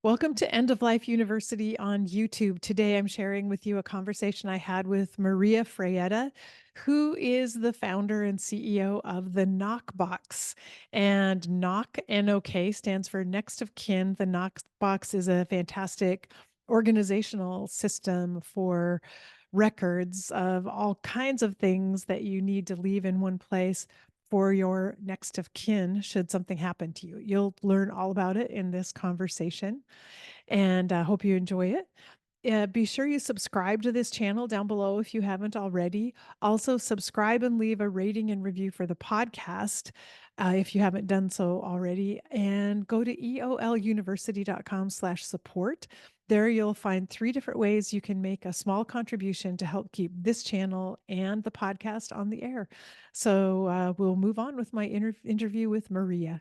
Welcome to End of Life University on YouTube. Today I'm sharing with you a conversation I had with Maria Fraietta, who is the founder and CEO of the NOKbox. And NOK stands for Next of Kin. The NOKbox is a fantastic organizational system for records of all kinds of things that you need to leave in one place for your next of kin should something happen to you. You'll learn all about it in this conversation, and I hope you enjoy it. Be sure you subscribe to this channel down below if you haven't already. Also, subscribe and leave a rating and review for the podcast if you haven't done so already. And go to eoluniversity.com/support. There you'll find 3 different ways you can make a small contribution to help keep this channel and the podcast on the air. So we'll move on with my interview with Maria.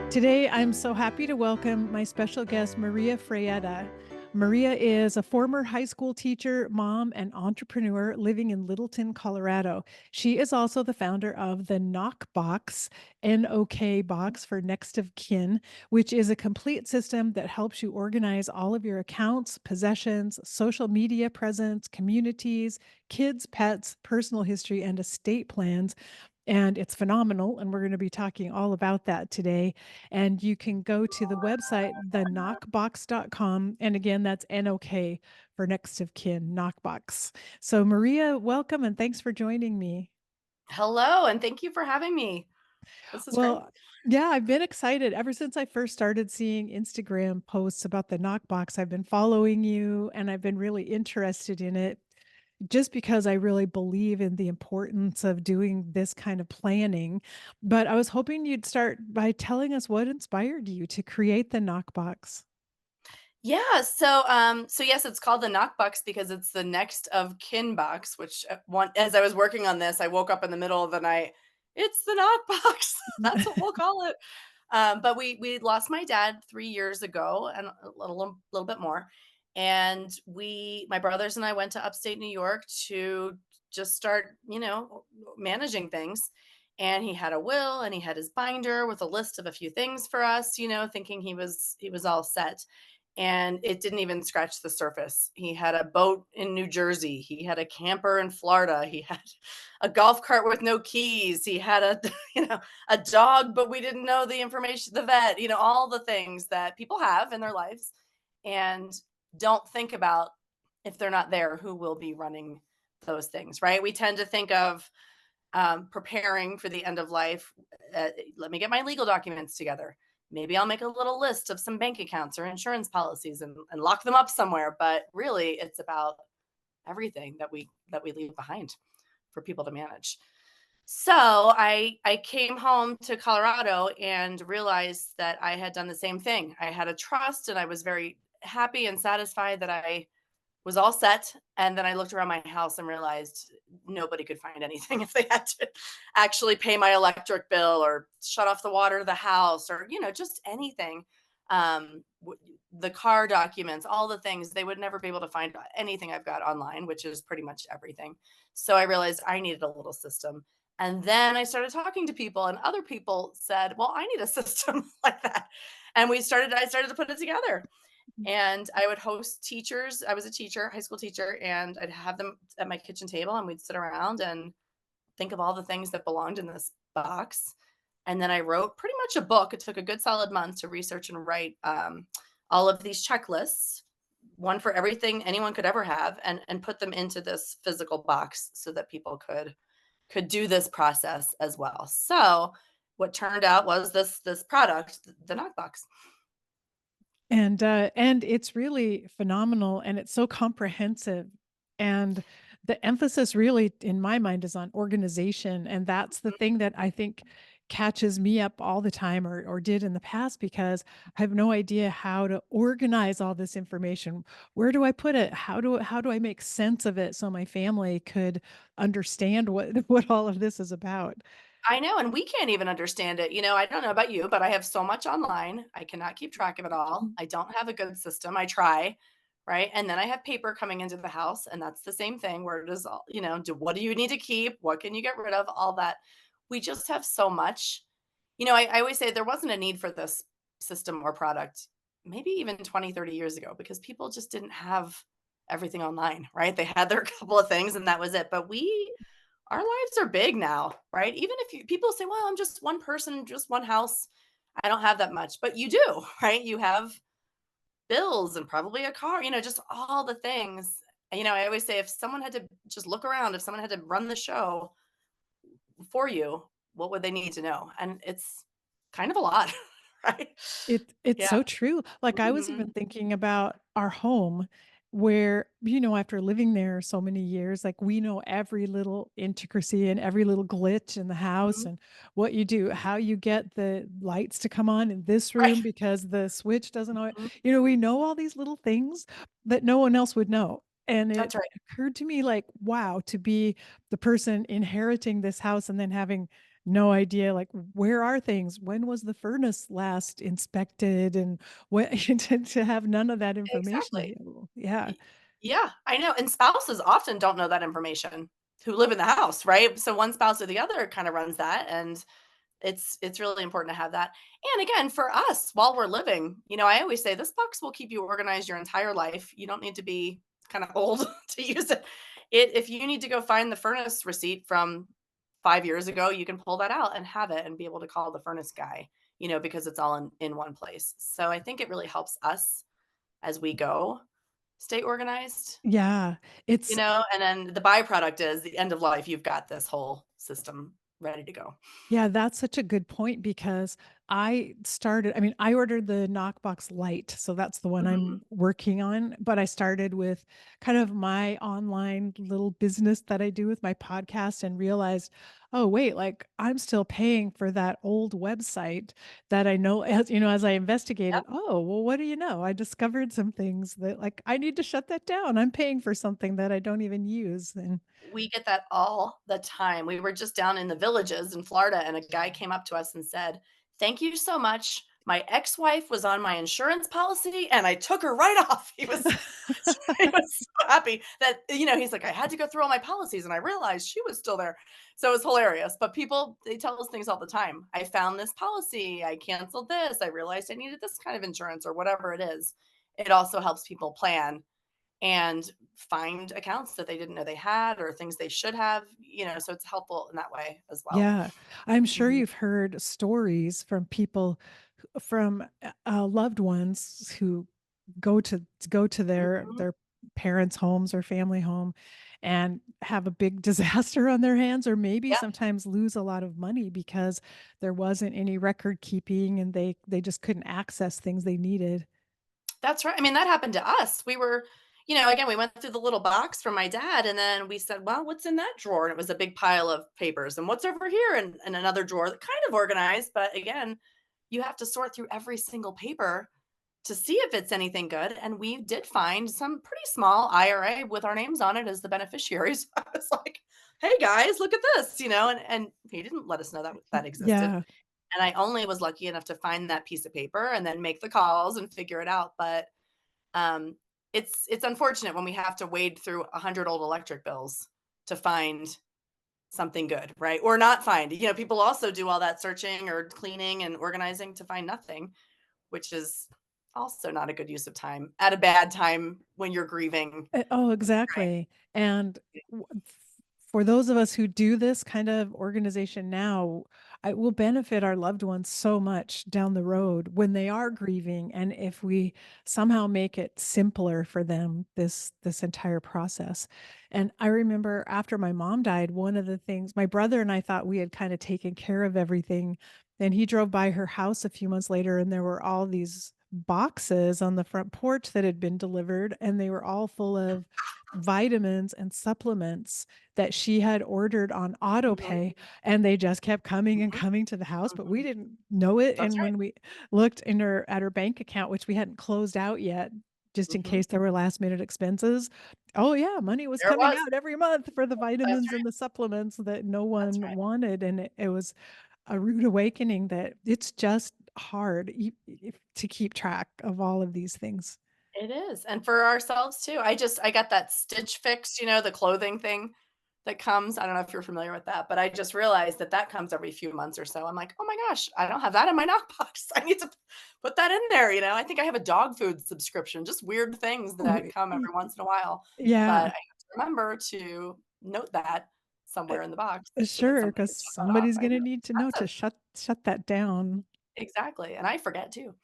Today, I'm so happy to welcome my special guest, Maria Fraietta. Maria is a former high school teacher, mom, and entrepreneur living in Littleton, Colorado. She is also the founder of the NOKbox, NOK box for next of kin, which is a complete system that helps you organize all of your accounts, possessions, social media presence, communities, kids, pets, personal history, and estate plans. And it's phenomenal. And we're going to be talking all about that today. And you can go to the website, theknockbox.com. And again, that's NOK for next of kin, Knockbox. So, Maria, welcome and thanks for joining me. Hello, and thank you for having me. This is great. Well, yeah, I've been excited ever since I first started seeing Instagram posts about the Knockbox. I've been following you and I've been really interested in it just because I really believe in the importance of doing this kind of planning. But I was hoping you'd start by telling us what inspired you to create the Knockbox. So yes, it's called the Knockbox because it's the next of kin box, which one as I was working on this, I woke up in the middle of the night. It's the Knockbox. That's what we'll call it. But we lost my dad 3 years ago and a little bit more. And my brothers and I went to upstate New York to just start, managing things. And he had a will and he had his binder with a list of a few things for us, thinking he was all set, and it didn't even scratch the surface. He had a boat in New Jersey. He had a camper in Florida. He had a golf cart with no keys. He had a a dog, but we didn't know the information, the vet, all the things that people have in their lives and don't think about if they're not there, who will be running those things, right? We tend to think of preparing for the end of life. Let me get my legal documents together. Maybe I'll make a little list of some bank accounts or insurance policies and lock them up somewhere. But really, it's about everything that we leave behind for people to manage. So I came home to Colorado and realized that I had done the same thing. I had a trust and I was very happy and satisfied that I was all set. And then I looked around my house and realized nobody could find anything if they had to actually pay my electric bill or shut off the water to the house or, just anything. The car documents, all the things, they would never be able to find anything I've got online, which is pretty much everything. So I realized I needed a little system. And then I started talking to people, and other people said, well, I need a system like that. And I started to put it together. And I would host teachers. I was a teacher, high school teacher, and I'd have them at my kitchen table and we'd sit around and think of all the things that belonged in this box. And then I wrote pretty much a book. It took a good solid month to research and write all of these checklists, one for everything anyone could ever have, and put them into this physical box so that people could do this process as well. So what turned out was this product, the Knockbox. And it's really phenomenal and it's so comprehensive. And the emphasis really, in my mind, is on organization. And that's the thing that I think catches me up all the time or did in the past because I have no idea how to organize all this information. Where do I put it? How do I make sense of it so my family could understand what what all of this is about? I know, and we can't even understand it. I don't know about you, but I have so much online. I cannot keep track of it all. I don't have a good system. I try, right? And then I have paper coming into the house, and that's the same thing where it is all, what do you need to keep? What can you get rid of? All that. We just have so much. I always say there wasn't a need for this system or product maybe even 20, 30 years ago because people just didn't have everything online, right? They had their couple of things and that was it. But our lives are big now, right? Even if people say, well, I'm just one person, just one house. I don't have that much, but you do, right? You have bills and probably a car, just all the things. I always say if someone had to just look around, if someone had to run the show for you, what would they need to know? And it's kind of a lot, right? It's Yeah. so true. Like, I was Mhm. even thinking about our home where, after living there so many years, like, we know every little intricacy and every little glitch in the house Mhm. and what you do, how you get the lights to come on in this Right. room because the switch doesn't alwa Mhm. we know all these little things that no one else would know. And it That's right. occurred to me like, wow, to be the person inheriting this house and then having no idea, like, where are things? When was the furnace last inspected? And what to have none of that information Exactly. available. Yeah. Y Yeah, I know, and spouses often don't know that information who live in the house, right? So one spouse or the other kinda runs that, and it's really important to have that. And again, for us, while we're living, I always say this box will keep you organized your entire life. You don't need to be kinda old to use it. If you need to go find the furnace receipt from 5 years ago, you can pull that out and have it and be able to call the furnace guy, because it's all in one place. So I think it really helps us as we go stay organized, Yeah. It's and then the byproduct is the end of life, you've got this whole system ready to go. Yeah, that's such a good point because I ordered the Knockbox Lite, so that's the one Mhm. I'm working on, but I started with kind of my online little business that I do with my podcast and realized, "Oh, wait, like, I'm still paying for that old website that I know," as I investigated, "Oh, well, what do you know? I discovered some things that, like, I need to shut that down. I'm paying for something that I don't even use," and We get that all the time. We were just down in the Villages in Florida, and a guy came up to us and said, "Thank you so much. My ex-wife was on my insurance policy, and I took her right off." He was so happy that, he's like, "I had to go through all my policies, and I realized she was still there." So, it was hilarious, but people, they tell us things all the time. "I found this policy. I canceled this. I realized I needed this kind of insurance," or whatever it is. It also helps people plan and find accounts that they didn't know they had or things they should have, so it's helpful in that way as well. Yeah, I'm sure Mhm, you've heard stories from people from, loved ones who go to mhm, their parents' homes or family home and have a big disaster on their hands, or maybe yep, sometimes lose a lot of money because there wasn't any record keeping and they just couldn't access things they needed. that's right. I mean, that happened to us. We were, again, we went through the little box from my dad, and then we said, "Well, what's in that drawer?" And it was a big pile of papers. "And what's over here?" And another drawer that kind of organized, but again, you have to sort through every single paper to see if it's anything good, and we did find some pretty small IRA with our names on it as the beneficiaries. I was like, "Hey, guys, look at this," and he didn't let us know that existed, Yeah. and I only was lucky enough to find that piece of paper and then make the calls and figure it out, but, um, it's unfortunate when we have to wade through 100 old electric bills to find something good, right? Or not find. People also do all that searching or cleaning and organizing to find nothing, which is also not a good use of time at a bad time when you're grieving, Oh, right? exactly. And for those of us who do this kind of organization now, it will benefit our loved ones so much down the road when they are grieving. And if we somehow make it simpler for them, this entire process. And I remember after my mom died, one of the things my brother and I thought we had kind of taken care of everything. And he drove by her house a few months later, and there were all these boxes on the front porch that had been delivered, and they were all full of vitamins and supplements that she had ordered on auto Mhm, pay, and they just kept coming and mhm, coming to the house, but we mhm. didn't know it, That's and right. when we looked in her at her bank account, which we hadn't closed out yet, just in Mhm. case there were last minute expenses, oh yeah, money was There it coming was. out every month for the That's vitamins and right. the supplements that no That's one right. wanted, and it was a rude awakening that it's just hard to keep track of all of these things. It is, and for ourselves too. I got that Stitch Fix, the clothing thing that comes. I don't know if you're familiar with that, but I just realized that that comes every few months or so. I'm like, "Oh my gosh, I don't have that in my knockbox. I need to put that in there," I think I have a dog food subscription, just weird things that W come y every once in a while, but I Yeah, have to remember to note that somewhere in the box so that sure, somebody because can check that off. somebody's I know, gonna need to know impressive. to shut that down. Exactly, and I forget too.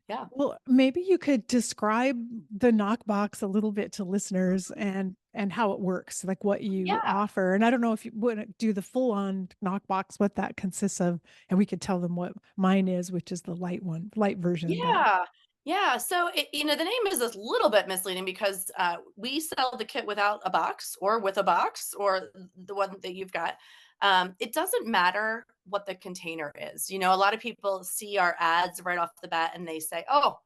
Yeah. Well, maybe you could describe the Knockbox a little bit to listeners and how it works, like what you Yeah. offer. And I don't know if you would do the full on Knockbox, what that consists of, and we could tell them what mine is, which is the light version. But Yeah. Yeah. So, the name is a little bit misleading because we sell the kit without a box or with a box or the one that you've got. It doesn't matter what the container is. A lot of people see our ads right off the bat and they say, "Oh,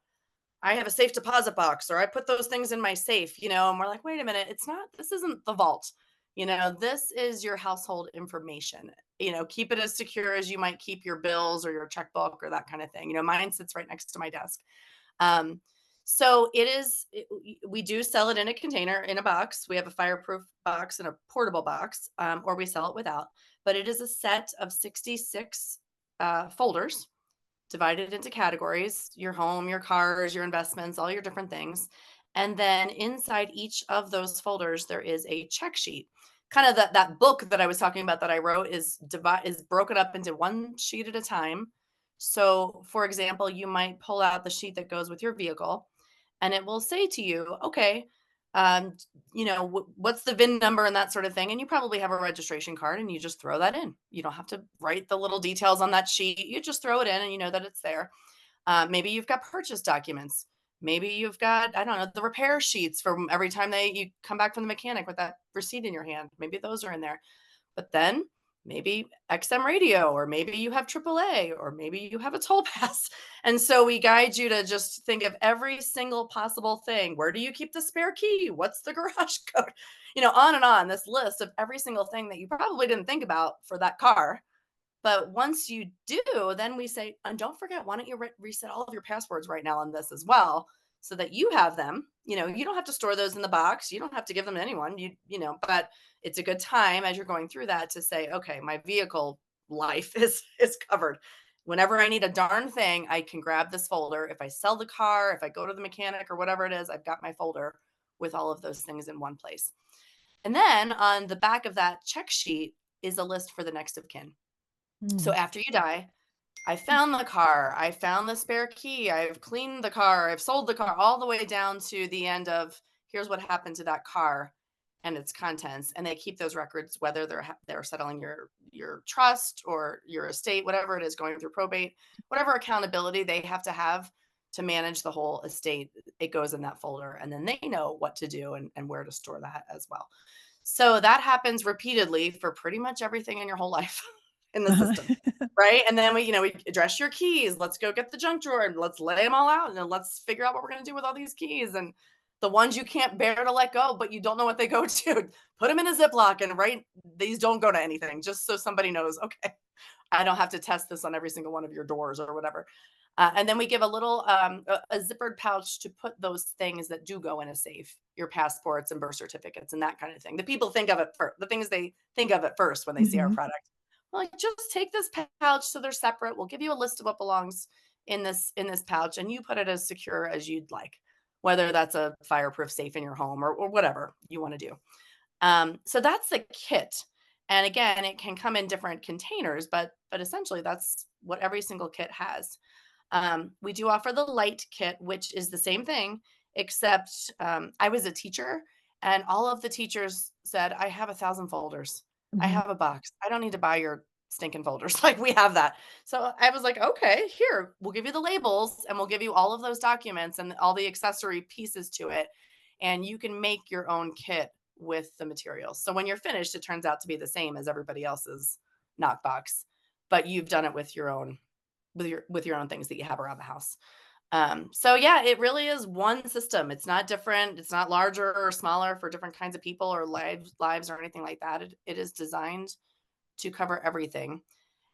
I have a safe deposit box," or "I put those things in my safe," and we're like, "Wait a minute, this isn't the vault. This is your household information. Keep it as secure as you might keep your bills or your checkbook or that kind of thing. Mine sits right next to my desk. Um, so we do sell it in a container, in a box. We have a fireproof box and a portable box, or we sell it without. But it is a set of 66 folders divided into categories: your home, your cars, your investments, all your different things. And then inside each of those folders, there is a check sheet. Kind of that book that I was talking about that I wrote is broken up into one sheet at a time. So, for example, you might pull out the sheet that goes with your vehicle, and it will say to you, "Okay, um, what's the VIN number and that sort of thing." And you probably have a registration card and you just throw that in. You don't have to write the little details on that sheet. You just throw it in and you know that it's there. Maybe you've got purchase documents. Maybe you've got, I don't know, the repair sheets from every time you come back from the mechanic with that receipt in your hand. Maybe those are in there. But then maybe XM radio, or maybe you have AAA, or maybe you have a toll pass. And so we guide you to just think of every single possible thing. Where do you keep the spare key? What's the garage code? On and on, this list of every single thing that you probably didn't think about for that car. But once you do, then we say, and don't forget, why don't you reset all of your passwords right now on this as well, so that you have them. You don't have to store those in the box. You don't have to give them to anyone. But it's a good time as you're going through that to say, okay, my vehicle life is covered. Whenever I need a darn thing, I can grab this folder. If I sell the car, if I go to the mechanic or whatever it is, I've got my folder with all of those things in one place. And then on the back of that check sheet is a list for the next of kin. So mm. after you die, I found the car, I found the spare key, I've cleaned the car, I've sold the car, all the way down to the end of, here's what happened to that car and its contents. And they keep those records, whether they're settling your trust or your estate, whatever it is, going through probate, whatever accountability they have to manage the whole estate. It goes in that folder, and then they know what to do and where to store that as well. So that happens repeatedly for pretty much everything in your whole life in the Uh-huh. system. Right. And then we address your keys. Let's go get the junk drawer and let's lay them all out. And then let's figure out what we're going to do with all these keys. And the ones you can't bear to let go, but you don't know what they go to, put them in a Ziploc and write, these don't go to anything, just so somebody knows, okay, I don't have to test this on every single one of your doors or whatever. And then we give a little a zippered pouch to put those things that do go in a safe, your passports and birth certificates and that kind of thing. The people think of it first, the things they think of at first when they see our Mhm. product. Well, like, just take this pouch so they're separate. We'll give you a list of what belongs in this pouch, and you put it as secure as you'd like, whether that's a fireproof safe in your home or whatever you want to do. So that's the kit. And again, it can come in different containers, but essentially that's what every single kit has. We do offer the light kit, which is the same thing, except I was a teacher, and all of the teachers said, "I have 1,000 folders. I Mhm. have a box. I don't need to buy your stinking folders." Like, we have that. So I was like, "Okay, here, we'll give you the labels and we'll give you all of those documents and all the accessory pieces to it. And you can make your own kit with the materials. So when you're finished, it turns out to be the same as everybody else's knockbox, but you've done it with your own with your own things that you have around the house." So yeah, it really is one system. It's not different. It's not larger or smaller for different kinds of people or lives or anything like that. It is designed to cover everything.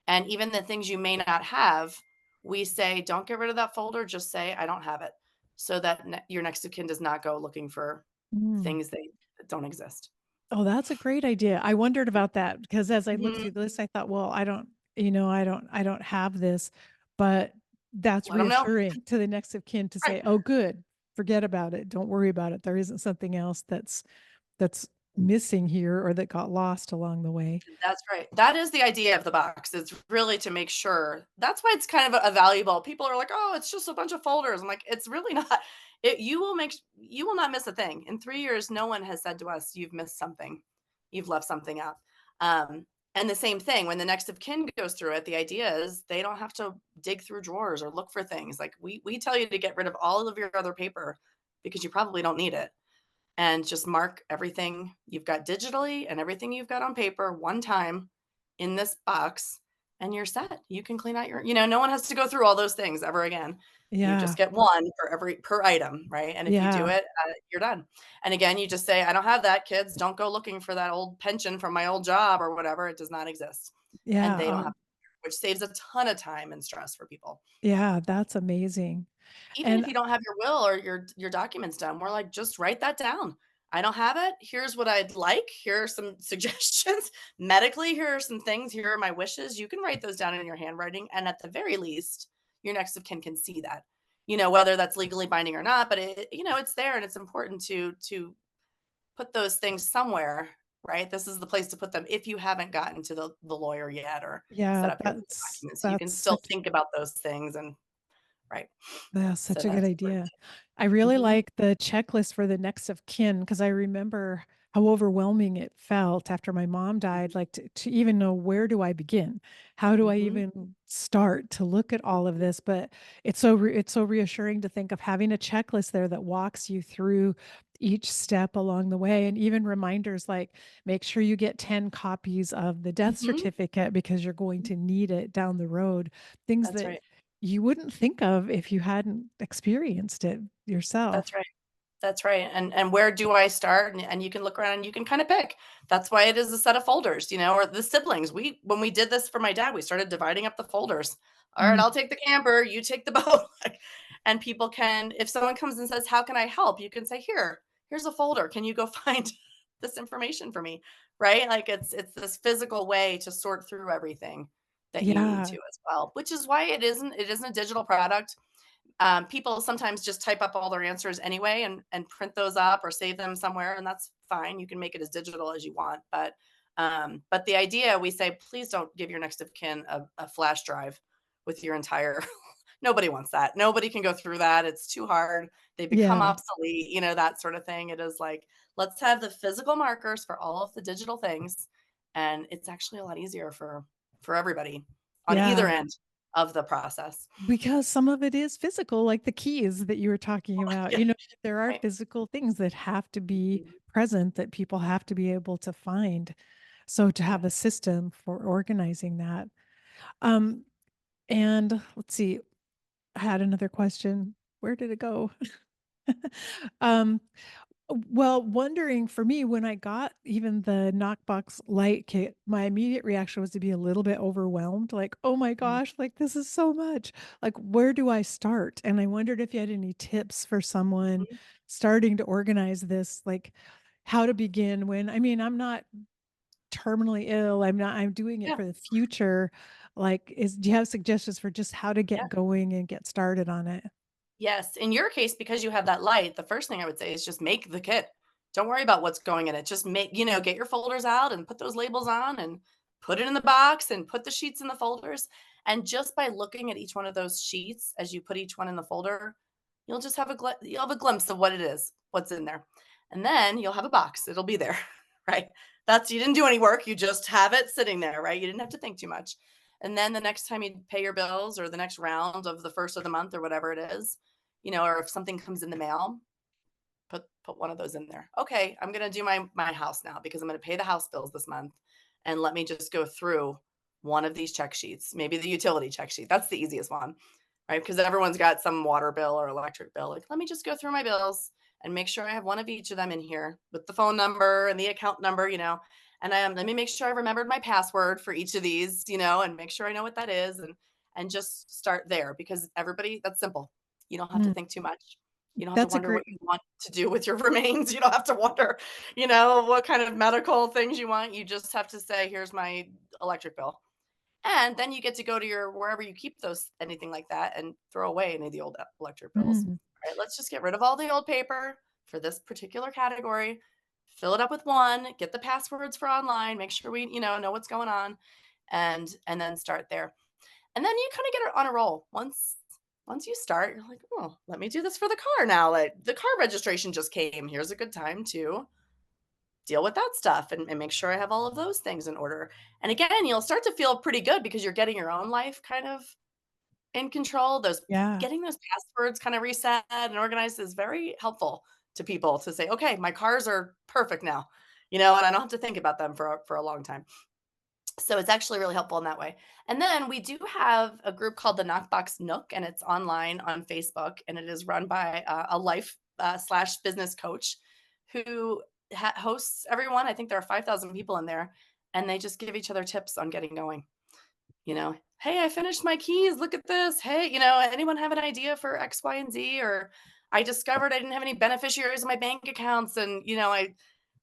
And even the things you may not have, we say, don't get rid of that folder. Just say, I don't have it. so that your next of kin does not go looking for Mm. things that don't exist. Oh, that's a great idea. I wondered about that because as I looked Mhm. through the list, I thought, well, I don't have this, but that's Let them know. reassuring to the next of kin to Right. say, oh, good, forget about it. Don't worry about it. There isn't something else that's missing here or that got lost along the way. That's right. That is the idea of the box. It's really to make sure. That's why it's kind of a valuable. People are like, "Oh, it's just a bunch of folders." I'm like, "It's really not. You will not miss a thing. In 3 years, no one has said to us, "You've missed something. You've left something out." And the same thing when the next of kin goes through it, the idea is they don't have to dig through drawers or look for things. Like we tell you to get rid of all of your other paper because you probably don't need it, and just mark everything you've got digitally and everything you've got on paper one time in this box, and you're set. You can clean out no one has to go through all those things ever again. You just Yeah. get one for every per item, right? And if you do Yeah. it, you're done. And again, you just say, "I don't have that, kids. Don't go looking for that old pension from my old job or whatever. It does not exist." And Yeah. they don't have, which saves a ton of time and stress for people. Yeah. That's amazing. Even if And you don't have your will or your documents done, we're like, "Just write that down. I don't have it. Here's what I'd like. Here are some suggestions. Medically, here are some things. Here are my wishes." You can write those down in your handwriting, and at the very least, your next of kin can see that. Whether that's legally binding or not, but it's there, and it's important to put those things somewhere, right? This is the place to put them if you haven't gotten to the lawyer yet or set yeah, up your legal documents. You can that's still such think about those things and right. That's So such a good that's important idea. I really too. Mhm. like the checklist for the next of kin because I remember how overwhelming it felt after my mom died, like to even know where do I begin? How do I Mhm. even start to look at all of this? But it's so reassuring to think of having a checklist there that walks you through each step along the way and even reminders like make sure you get 10 copies of the death Mhm. certificate because you're going to need it down the road. Things That's that right. you wouldn't think of if you hadn't experienced it That's yourself. right. That's right. And where do I start? And you can look around and you can kind of pick. That's why it is a set of folders, or the siblings. When we did this for my dad, we started dividing up the folders. All right, Mm, I'll take the camper, you take the boat. And people can, if someone comes and says, "How can I help?" You can say, here's a folder. Can you go find this information for me? Right? Like it's this physical way to sort through everything that you need to yeah, as well, which is why it isn't a digital product. People sometimes just type up all their answers anyway and print those up or save them somewhere, and that's fine. You can make it as digital as you want, but the idea we say, please don't give your next of kin a flash drive with your entire. Nobody wants that. Nobody can go through that. It's too hard. They become yeah, obsolete. That sort of thing. It is like let's have the physical markers for all of the digital things, and it's actually a lot easier for everybody on either yeah, end of the process. because some of it is physical, like the keys that you were talking about. Yeah. There are Right. physical things that have to be Mhm. present that people have to be able to find. So to Yeah. have a system for organizing that. Um, and let's see, I had another question. Where did it go? um, Well, wondering for me, when I got even the Knockbox light kit, my immediate reaction was to be a little bit overwhelmed, like, oh my Mhm. gosh, like this is so much. Like, where do I start? And I wondered if you had any tips for someone Mhm. starting to organize this, like how to begin when, I mean, I'm not terminally ill. I'm doing it Yeah. for the future. Like, do you have suggestions for just how to Yeah. get going and get started on it? Yes. In your case, because you have that light, the first thing I would say is just make the kit. Don't worry about what's going in it. Just get your folders out and put those labels on and put it in the box and put the sheets in the folders. And just by looking at each one of those sheets as you put each one in the folder, you'll have a glimpse of what it is, what's in there. And then you'll have a box. It'll be there, right? You didn't do any work. You just have it sitting there, right? You didn't have to think too much. And then the next time you pay your bills or the next round of the first of the month or whatever it is, or if something comes in the mail, put one of those in there. Okay, I'm gonna do my house now because I'm gonna pay the house bills this month, and let me just go through one of these check sheets, maybe the utility check sheet. That's the easiest one, right? Because everyone's got some water bill or electric bill. Like, let me just go through my bills and make sure I have one of each of them in here with the phone number and the account number, and let me make sure I remembered my password for each of these, and make sure I know what that is, and just start there because everybody that's simple. You don't have to Mm, think too much. You don't have to That's a wonder great what you want to do with your remains. You don't have to wonder, what kind of medical things you want. You just have to say, "Here's my electric bill." And then you get to go to your wherever you keep those anything like that and throw away any of the old electric bills. mm, Right? Let's just get rid of all the old paper for this particular category. Fill it up with one, get the passwords for online, make sure we, know what's going on and then start there. And then you kind of get it on a roll. Once you start, you're like, "Oh, let me do this for the car now. Like the car registration just came. Here's a good time to deal with that stuff and make sure I have all of those things in order." And again, you'll start to feel pretty good because you're getting your own life kind of in control. Those yeah. Getting those passwords kind of reset and organized is very helpful to people to say, "Okay, my cars are perfect now." And I don't have to think about them for a long time. So it's actually really helpful in that way. And then we do have a group called the Knockbox Nook, and it's online on Facebook, and it is run by a life slash business coach who hosts everyone. I think there are 5,000 people in there, and they just give each other tips on getting going. Hey, I finished my keys. Look at this. Hey, anyone have an idea for X, Y, and Z? Or I discovered I didn't have any beneficiaries in my bank accounts, and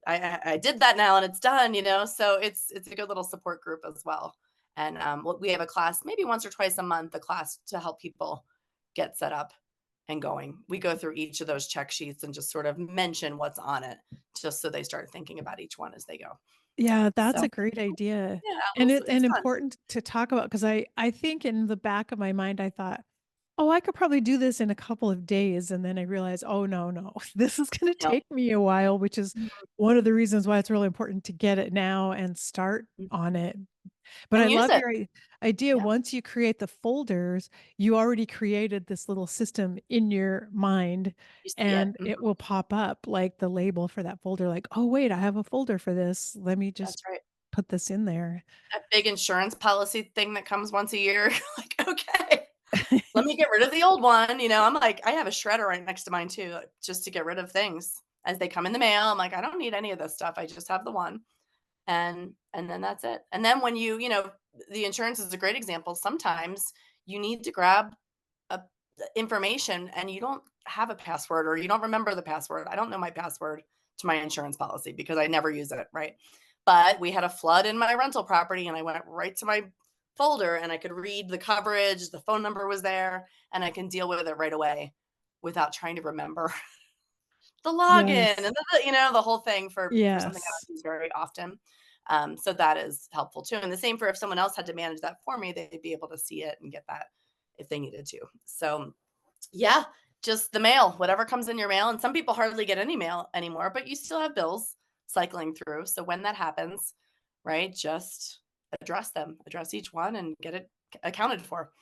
I did that now and it's done. So it's a good little support group as well. And we have a class maybe once or twice a month, a class to help people get set up and going. We go through each of those check sheets and just sort of mention what's on it, just so they start thinking about each one as they go. Yeah, that's So a great idea. yeah, And it it's and fun. important to talk about because I think in the back of my mind I thought, "Oh, I could probably do this in a couple of days." And then I realized, "Oh, no, no. This is gonna Yep. take me a while," which is Mhm, one of the reasons why it's really important to get it now and start on mhm. it. But I And use love it. your idea. Yeah, Once you create the folders, you already created this little system in your mind, you see it. and Mhm. it will pop up like the label for that folder, like, "Oh, wait, I have a folder for this. Let me just That's right. put this in there." That big insurance policy thing that comes once a year, like, "Okay, let me get rid of the old one." I'm like, I have a shredder right next to mine too, just to get rid of things as they come in the mail. I'm like, "I don't need any of this stuff. I just have the one." And then that's it. And then when the insurance is a great example. Sometimes you need to grab a information and you don't have a password or you don't remember the password. I don't know my password to my insurance policy because I never use it, right? But we had a flood in my rental property and I went right to my folder and I could read the coverage, the phone number was there, and I can deal with it right away without trying to remember the login and Yes. the whole thing for something I Yes. don't use very often. So that is helpful too. And the same for if someone else had to manage that for me, they'd be able to see it and get that if they needed to. So yeah, just the mail, whatever comes in your mail. And some people hardly get any mail anymore, but you still have bills cycling through. So when that happens, right, just address each one and get it accounted for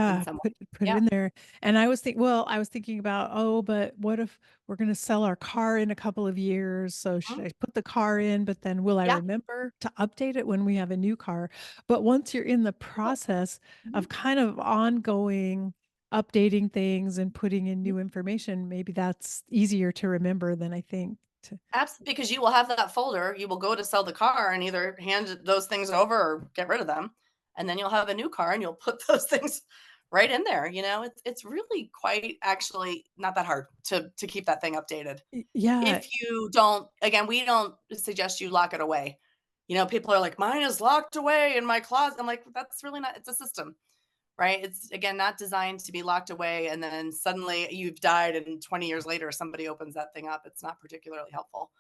in Yeah, some way. put it Yeah. in there, and I was thinking about, "Oh, but what if we're gonna sell our car in a couple of years, so should Mhm. I put the car in, but then will I Yeah. remember to update it when we have a new car?" But once you're in the Oh, process mhm. of kind of ongoing updating things and putting in Mhm. new information, maybe that's easier to remember than I think to Because you will have that folder, you will go to sell the car and either hand those things over or get rid of them, and then you'll have a new car and you'll put those things right in there. It's really quite actually not that hard to keep that thing updated. yeah, If you don't, again, we don't suggest you lock it away. People are like, "Mine is locked away in my closet." I'm like, "That's really not, it's a system." Right? It's again not designed to be locked away and then suddenly you've died and 20 years later somebody opens that thing up. It's not particularly helpful.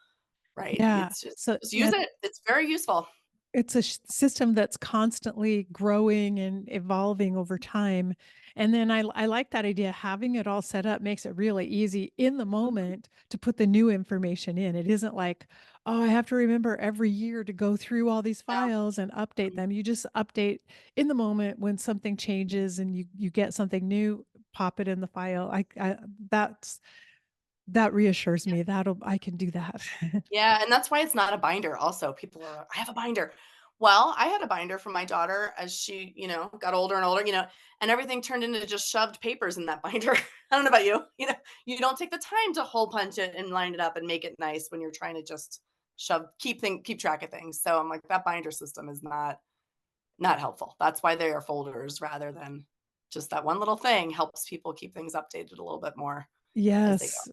Right? yeah, It's so just use yeah. it. It's very useful. It's a system that's constantly growing and evolving over time. And then I like that idea. Having it all set up makes it really easy in the Mhm. moment to put the new information in. It isn't like, oh, I have to remember every year to go through all these No. files and update Mhm. them. You just update in the moment when something changes and you get something new, pop it in the file. That's that reassures Yeah. me. I can do that. Yeah, and that's why it's not a binder also. People are, "I have a binder." Well, I had a binder for my daughter as she, got older and older, and everything turned into just shoved papers in that binder. I don't know about you. You don't take the time to hole punch it and line it up and make it nice when you're trying to just keep track of things. So I'm like, that binder system is not helpful. That's why they are folders rather than just that one little thing helps people keep things updated a little bit more. as they go. Yes.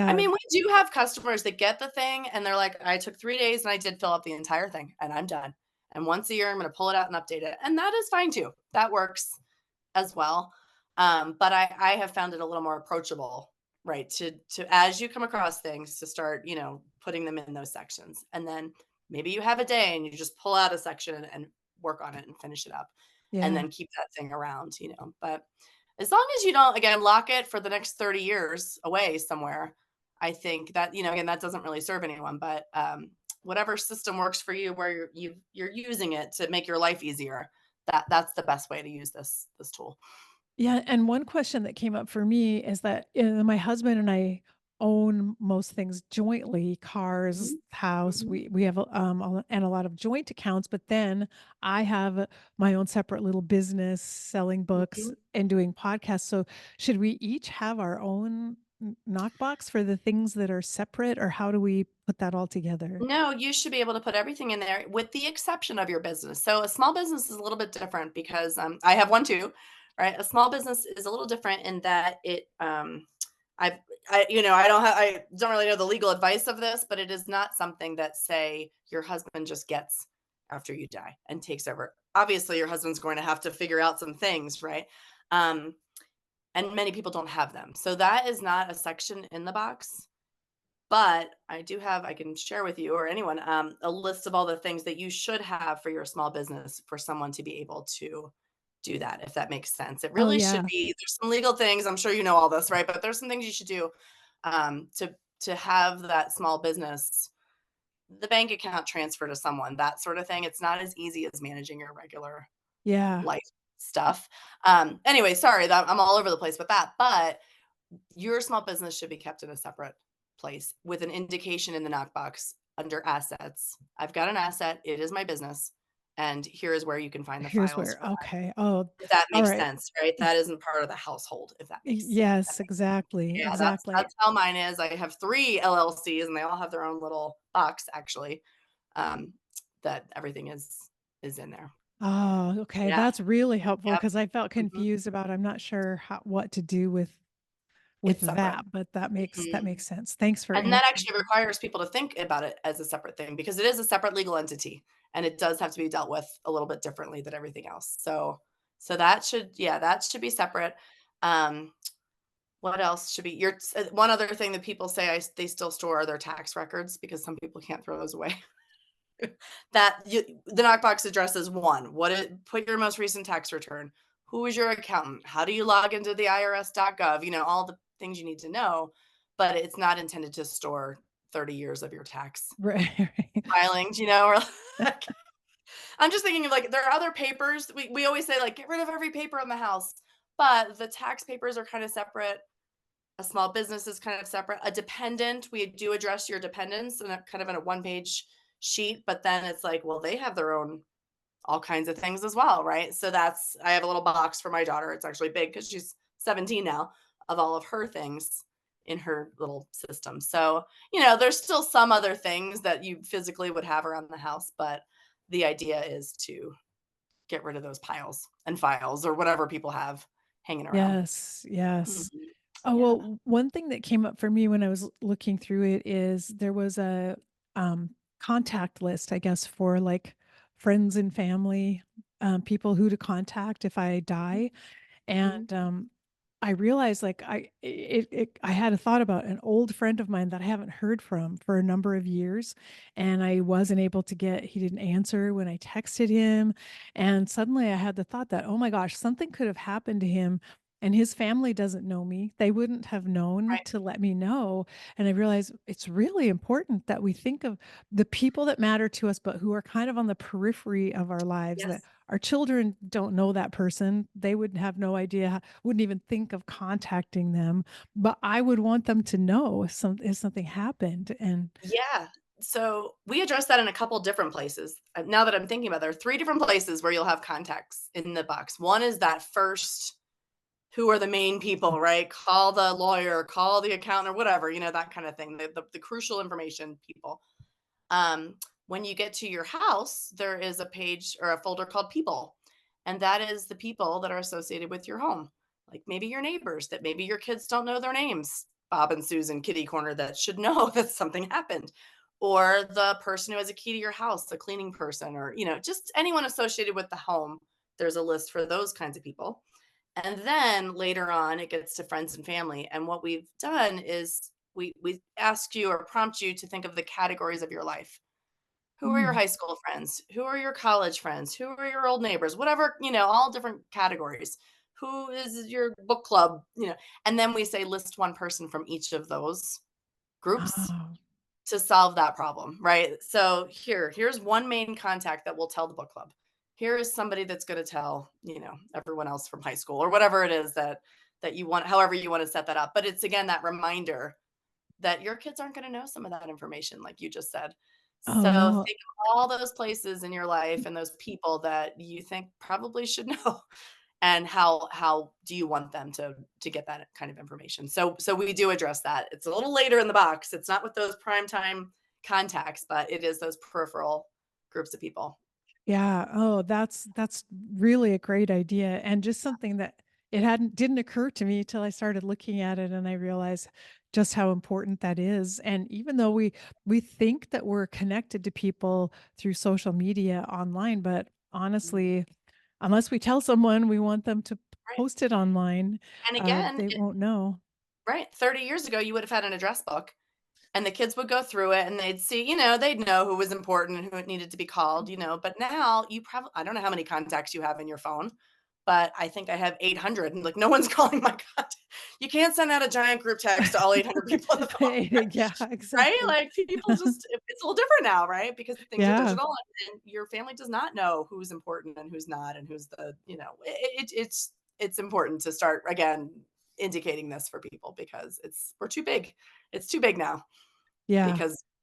I Yeah. mean, we do have customers that get the thing and they're like, "I took 3 days and I did fill up the entire thing and I'm done. And once a year, I'm gonna pull it out and update it." And that is fine too. That works as well. But I have found it a little more approachable, right? To as you come across things, to start, putting them in those sections. And then maybe you have a day and you just pull out a section and work on it and finish it up and Yeah. then keep that thing around. But as long as you don't, again, lock it for the next 30 years away somewhere, I think that, again, that doesn't really serve anyone. But whatever system works for you, where you're using it to make your life easier, that's the best way to use this tool. Yeah, and one question that came up for me is that, my husband and I own most things jointly, cars, Mhm, house, mhm, we have, and a lot of joint accounts, but then I have my own separate little business selling books mhm. and doing podcasts, so should we each have our own knockbox for the things that are separate, or how do we put that all together? No, you should be able to put everything in there with the exception of your business. So a small business is a little bit different because I have one too, right? A small business is a little different in that I've I don't really know the legal advice of this, but it is not something that, say, your husband just gets after you die and takes over. Obviously, your husband's going to have to figure out some things, right? Um, and many people don't have them. So that is not a section in the box. But I can share with you or anyone a list of all the things that you should have for your small business for someone to be able to do that, if that makes sense. It Oh, really should yeah. be, there's some legal things. I'm sure you know all this, right? But there's some things you should do to have that small business, the bank account transfer to someone, that sort of thing. It's not as easy as managing your regular Yeah. life stuff. Anyway, sorry that I'm all over the place with that, but your small business should be kept in a separate place with an indication in the knockbox under assets. I've got an asset, it is my business, and here is where you can find the Here's files where for that. okay. Oh, If that makes alright. sense, right? That isn't part of the household, if that Yes, makes exactly, yeah, exactly. that's how mine is. I have 3 LLCs and they all have their own little box actually, um, that everything is in there. Oh, okay, Yeah, that's really helpful yep, because I felt mhm. confused about I'm not sure how what to do with It's separate. that, but that Mhm. makes sense. Thanks for And that answering. actually requires people to think about it as a separate thing because it is a separate legal entity and it does have to be dealt with a little bit differently than everything else. So that should be separate. Um, what else should be one other thing that people say they still store are their tax records because some people can't throw those away. The knockbox addresses one. Put your most recent tax return. Who is your accountant? How do you log into the irs.gov? All the things you need to know, but it's not intended to store 30 years of your tax Right, right. filings. Or like, I'm just thinking of like there are other papers. We always say like get rid of every paper in the house, but the tax papers are kind of separate. A small business is kind of separate. A dependent, we do address your dependents in a kind of in a one-page sheet, but then it's like, well, they have their own all kinds of things as well, right? So I have a little box for my daughter. It's actually big because she's 17 now, of all of her things in her little system. So, there's still some other things that you physically would have around the house, but the idea is to get rid of those piles and files or whatever people have hanging around. Yes, yes. Mhm. Oh, Yeah. well, one thing that came up for me when I was looking through it is there was a, contact list, I guess, for, like, friends and family, people who to contact if I die. Mhm. And, I realized, like, I had a thought about an old friend of mine that I haven't heard from for a number of years, and I wasn't able to he didn't answer when I texted him, and suddenly I had the thought that, "Oh my gosh, something could have happened to him, and his family doesn't know me. They wouldn't have known Right. to let me know." And I realized it's really important that we think of the people that matter to us, but who are kind of on the periphery of our lives, that Yes. our children don't know that person. They would have no idea, wouldn't even think of contacting them, but I would want them to know if something happened, and Yeah. So we address that in a couple different places. Now that I'm thinking about it, there are 3 different places where you'll have contacts in the box. One is that first, who are the main people, right? Call the lawyer, call the accountant, or whatever, that kind of thing. The crucial information people. Um, when you get to your house, there is a page or a folder called people. And that is the people that are associated with your home. Like maybe your neighbors that maybe your kids don't know their names. Bob and Susan kitty corner that should know that something happened, or the person who has a key to your house, the cleaning person, or, just anyone associated with the home. There's a list for those kinds of people. And then later on, it gets to friends and family. And what we've done is we ask you or prompt you to think of the categories of your life. Who are your Mm. high school friends? Who are your college friends? Who are your old neighbors? Whatever, all different categories. Who is your book club? And then we say list one person from each of those groups Oh, to solve that problem, right? So here's one main contact that will tell the book club. Here is somebody that's going to tell, everyone else from high school or whatever it is that you want, however you want to set that up. But it's again that reminder that your kids aren't going to know some of that information, like you just said. oh So no. think of all those places in your life and those people that you think probably should know, and how do you want them to get that kind of information. So we do address that. It's a little later in the box. It's not with those prime time contacts, but it is those peripheral groups of people. Yeah. Oh, that's really a great idea, and just something that didn't occur to me till I started looking at it, and I realized just how important that is. And even though we think that we're connected to people through social media online, but Mhm. honestly, unless we tell someone we want them to Right. post it online, And again, they won't know. right, 30 years ago you would have had an address book. And the kids would go through it and they'd see, they'd know who was important and who it needed to be called, but now you probably, I don't know how many contacts you have in your phone, but I think I have 800 and like no one's calling my contact. You can't send out a giant group text to all 800 people on the phone, Yeah, right? exactly. Like people just, it's a little different now, right? Because things are Yeah. digital and your family does not know who's important and who's not and who's it's important to start again indicating this for people because we're too big. It's too big now. Yeah.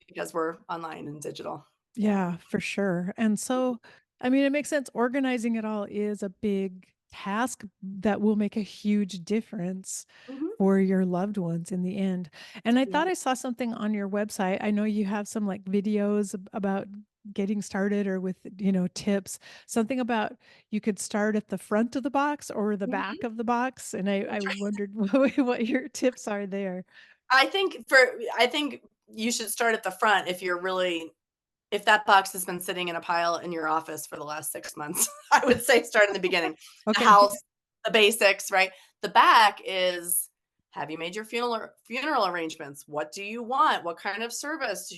Because we're online and digital. Yeah. Yeah, for sure. And so, I mean, it makes sense. Organizing it all is a big task that will make a huge difference Mhm. for your loved ones in the end. And I Yeah. thought I saw something on your website. I know you have some like videos about getting started or with, tips, something about you could start at the front of the box or the Mhm. back of the box. And I That's right. wondered what your tips are there. I think you should start at the front if that box has been sitting in a pile in your office for the last 6 months, I would say start in the beginning. The Okay. house, the basics, right? The back is, have you made your funeral arrangements? What do you want? What kind of service?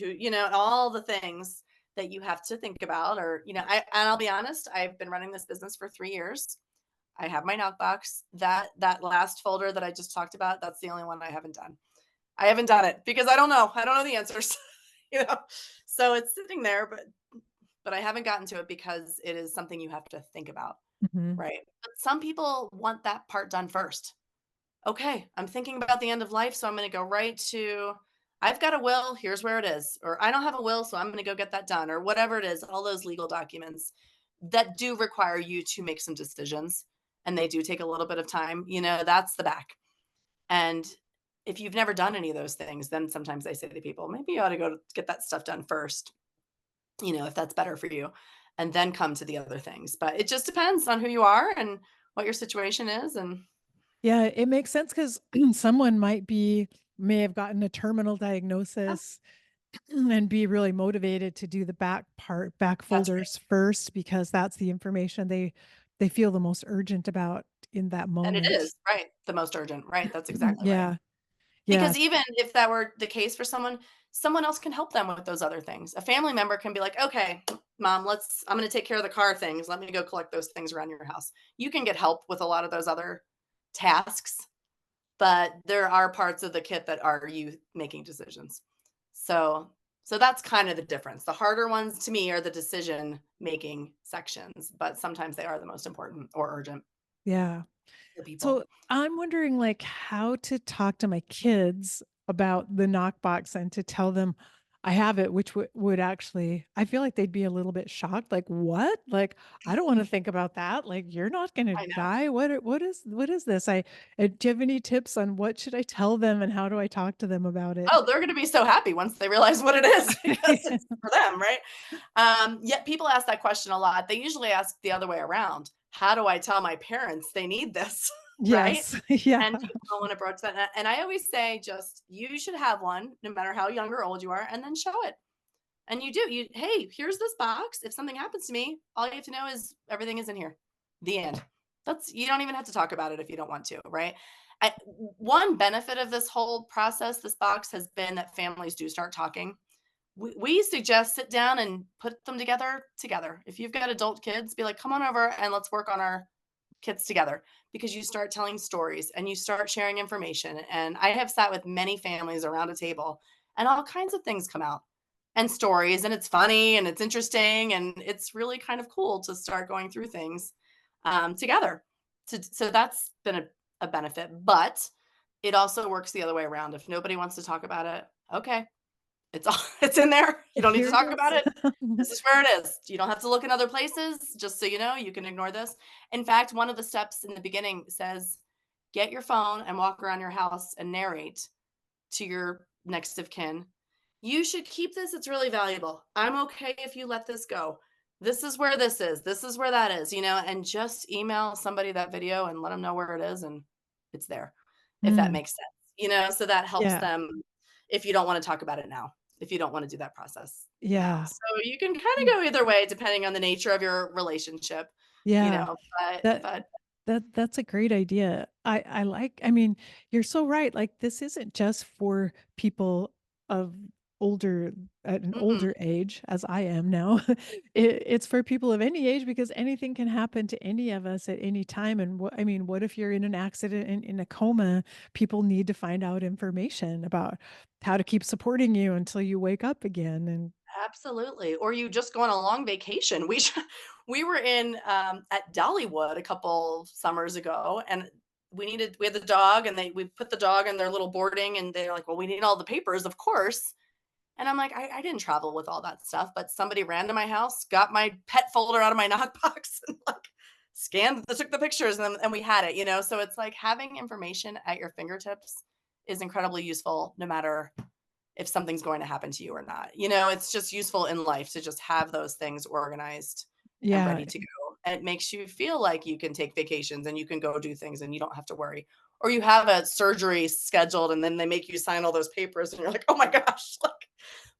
All the things that you have to think about or, and I'll be honest, I've been running this business for 3 years. I have my Knockbox. That last folder that I just talked about, that's the only one I haven't done. I haven't done it because I don't know. I don't know the answers. you know. So it's sitting there, but I haven't gotten to it because it is something you have to think about, Mhm. right? But some people want that part done first. Okay, I'm thinking about the end of life, so I'm going to go right to I've got a will, here's where it is. Or I don't have a will, so I'm going to go get that done or whatever it is, all those legal documents that do require you to make some decisions and they do take a little bit of time, that's the back. And if you've never done any of those things, then sometimes I say to people, maybe you ought to go get that stuff done first, if that's better for you, and then come to the other things. But it just depends on who you are and what your situation is. And Yeah, it makes sense because someone may have gotten a terminal yeah, diagnosis and be really motivated to do the back that's right. folders first because that's the information they feel the most urgent about in that And it moment. is right. The most urgent, right? That's exactly right. Yeah, yeah, Because even if that were the case for someone else can help them with those other things. A family member can be like, okay, mom, I'm going to take care of the car things. Let me go collect those things around your house. You can get help with a lot of those other tasks. But there are parts of the kit that are you making decisions. So so that's kind of the difference. The harder ones to me are the decision making sections, but sometimes they are the most important or urgent yeah. for people. So I'm wondering like how to talk to my kids about the knockbox and to tell them I have it, which would actually, I feel like they'd be a little bit shocked. Like, what? Like, I don't want to think about that. Like, you're not going to I know. die. What is this? Do you have any tips on what should I tell them and how do I talk to them about it? Oh, they're gonna be so happy once they realize what it is because it's for them, right? Yet people ask that question a lot. They usually ask the other way around. How do I tell my parents they need this? right? Yes. Yeah. And people don't want to broach that. And I always say, just you should have one, no matter how young or old you are, and then show it. And you do. You, hey, here's this box. If something happens to me, all you have to know is everything is in here. The end. That's, you don't even have to talk about it if you don't want to, right? One benefit of this whole process, this box, has been that families do start talking. We suggest sit down and put them together. If you've got adult kids, be like, come on over and let's work on our kids together, because you start telling stories and you start sharing information. And I have sat with many families around a table and all kinds of things come out and stories, and it's funny and it's interesting and it's really kind of cool to start going through things together. So that's been a benefit, but it also works the other way around. If nobody wants to talk about it, okay, it's all it's in there. You don't need to Here it talk about is. it. This is where it is. You don't have to look in other places. Just so you know, you can ignore this. In fact, one of the steps in the beginning says, get your phone and walk around your house and narrate to your next of kin. You should keep this. It's really valuable. I'm okay if you let this go. This is where this is. This is where that is, and just email somebody that video and let them know where it is and it's there, if that Mm, makes sense, so that helps yeah. them if you don't want to talk about it now, if you don't want to do that process now. Yeah. So you can kind of go either way depending on the nature of your relationship, Yeah. That but that's a great idea. I mean, you're so right. Like this isn't just for people of older at an mm-mm, older age as I am now. It's for people of any age because anything can happen to any of us at any time. And what I mean, what if you're in an accident and in a coma? People need to find out information about how to keep supporting you until you wake up again. And absolutely. Or you just go on a long vacation. We were in at Dollywood a couple summers ago, and we had the dog, and we put the dog in their little boarding, and they're like, well, we need all the papers, of course. And I'm like, I didn't travel with all that stuff, but somebody ran to my house, got my pet folder out of my knockbox, and like took the pictures, and we had it. So it's like having information at your fingertips is incredibly useful, no matter if something's going to happen to you or not. It's just useful in life to just have those things organized and yeah, ready to go. And it makes you feel like you can take vacations and you can go do things and you don't have to worry. Or you have a surgery scheduled and then they make you sign all those papers and you're like, oh my gosh, like,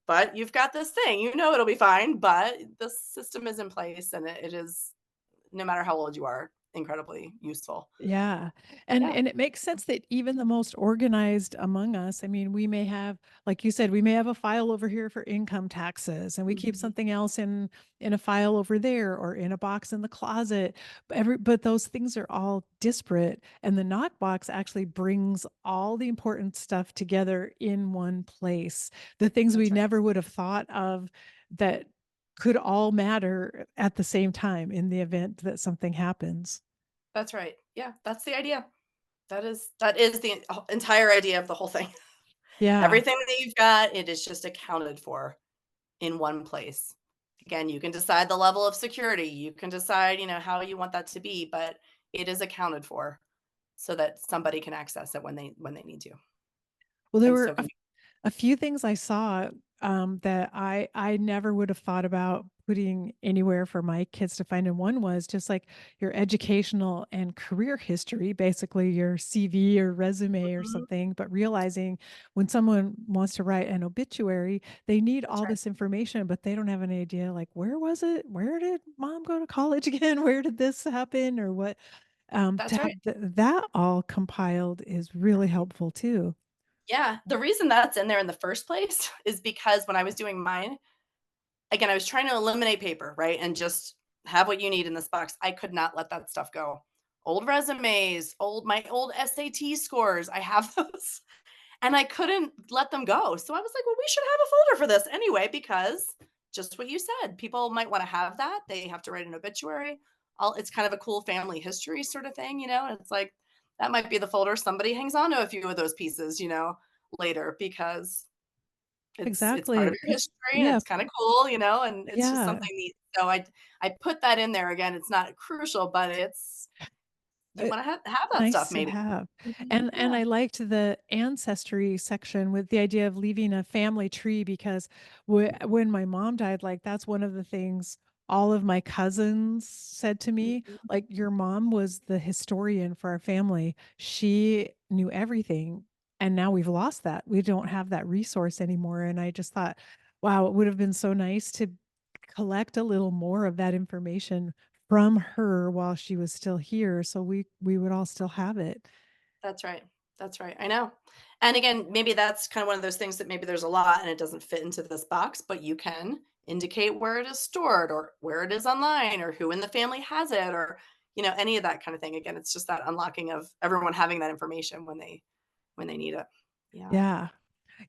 but you've got this thing, it'll be fine. But the system is in place and it is, no matter how old you are, incredibly useful. yeah. And Yeah. and it makes sense that even the most organized among us, I mean, we may have, like you said, we may have a file over here for income taxes and we keep Mhm. something else in a file over there or in a box in the closet. But those things are all disparate. And the Knockbox actually brings all the important stuff together in one place. The things we That's right. never would have thought of that could all matter at the same time in the event that something happens. That's right. Yeah, that's the idea. That is the entire idea of the whole thing. Yeah. Everything that you've got, it is just accounted for in one place. Again, you can decide the level of security. You can decide, how you want that to be, but it is accounted for so that somebody can access it when they need to. Well, there And were so can you. a few things I saw that I never would have thought about putting anywhere for my kids to find. And one was just like your educational and career history, basically your CV or resume or Mhm. something. But realizing when someone wants to write an obituary, they need That's all right. this information, but they don't have any idea like where was it? Where did mom go to college again? Where did this happen? Or what? To That's have right. that all compiled is really helpful too. Yeah, the reason that's in there in the first place is because when I was doing mine, again, I was trying to eliminate paper, right? And just have what you need in this box. I could not let that stuff go. Old resumes, my old SAT scores, I have those. And I couldn't let them go. So I was like, well, we should have a folder for this anyway, because just what you said, people might want to have that. They have to write an obituary. It's kind of a cool family history sort of thing. And it's like that might be the folder somebody hangs on to a few of those pieces, later, because it's part of Exactly. your history and Yeah. it's kind of cool, and it's just Yeah. something neat. So I put that in there again. It's not crucial, but you Uh, want to have that Nice stuff to maybe. have. Mhm. And Yeah. I liked the ancestry section with the idea of leaving a family tree because when my mom died, like that's one of the things all of my cousins said to me, Mhm. like, your mom was the historian for our family. She knew everything. And now we've lost that. We don't have that resource anymore. And I just thought, wow, it would have been so nice to collect a little more of that information from her while she was still here, so we would all still have it. That's right. That's right. I know. And again, maybe that's kind of one of those things that maybe there's a lot and it doesn't fit into this box, but you can indicate where it is stored or where it is online or who in the family has it or any of that kind of thing. Again, it's just that unlocking of everyone having that information when they need it. Yeah. Yeah.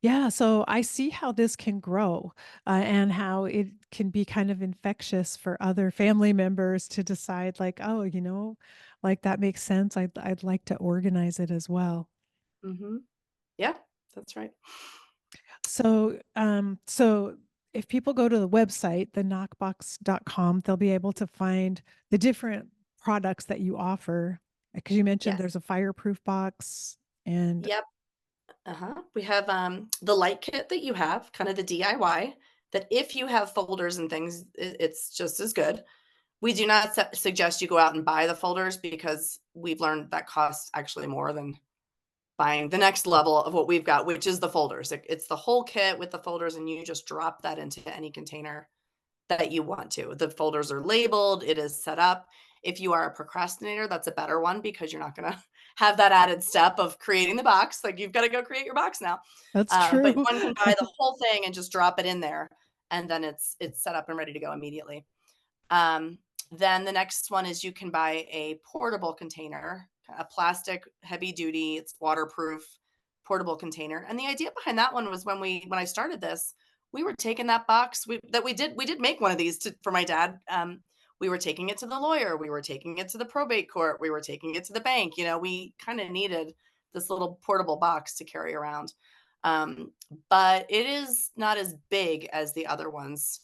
Yeah, so I see how this can grow, and how it can be kind of infectious for other family members to decide like, "Oh, like that makes sense. I'd like to organize it as well." Mhm. Yeah, that's right. So if people go to the website, the knockbox.com, they'll be able to find the different products that you offer. Because you mentioned Yes. there's a fireproof box and Yep. Uh-huh. We have the light kit that you have, kind of the DIY, that if you have folders and things, it's just as good. We do not suggest you go out and buy the folders because we've learned that costs actually more than buying the next level of what we've got, which is the folders. It's the whole kit with the folders, and you just drop that into any container that you want to. The folders are labeled, it is set up. If you are a procrastinator, that's a better one because you're not going to have that added step of creating the box. Like you've got to go create your box now. that's But true. one can buy the whole thing and just drop it in there, and then it's set up and ready to go immediately. Um, then the next one is you can buy a portable container, a plastic, heavy duty, it's waterproof portable container. And the idea behind that one was when I started this, we were taking that box we did make one of these for my dad. We were taking it to the lawyer, we were taking it to the probate court, we were taking it to the bank. We kind of needed this little portable box to carry around. But it is not as big as the other ones.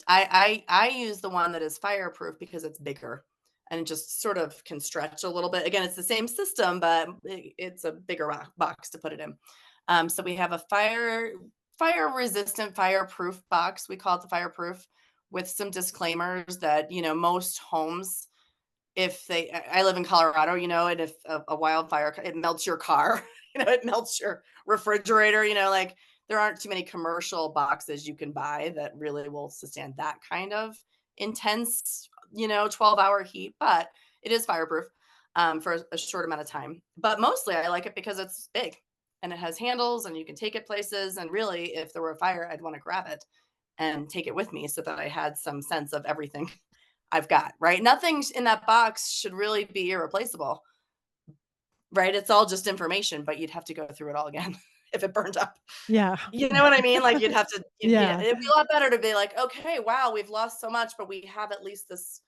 I use the one that is fireproof because it's bigger and it just sort of can stretch a little bit. Again, it's the same system, but it's a bigger box to put it in. So we have a fire resistant fireproof box. We call it the fireproof with some disclaimers that most homes, if they I live in Colorado, and if a wildfire, it melts your car, it melts your refrigerator, like there aren't too many commercial boxes you can buy that really will sustain that kind of intense, 12-hour heat, but it is fireproof for a short amount of time. But mostly I like it because it's big and it has handles and you can take it places. And really, if there were a fire, I'd want to grab it and take it with me so that I had some sense of everything I've got, right? Nothing in that box should really be irreplaceable, right? It's all just information, but you'd have to go through it all again if it burned up. Yeah. You know what I mean? Like you'd have to, yeah, Yeah. it'd be a lot better to be like, okay, wow, we've lost so much, but we have at least this.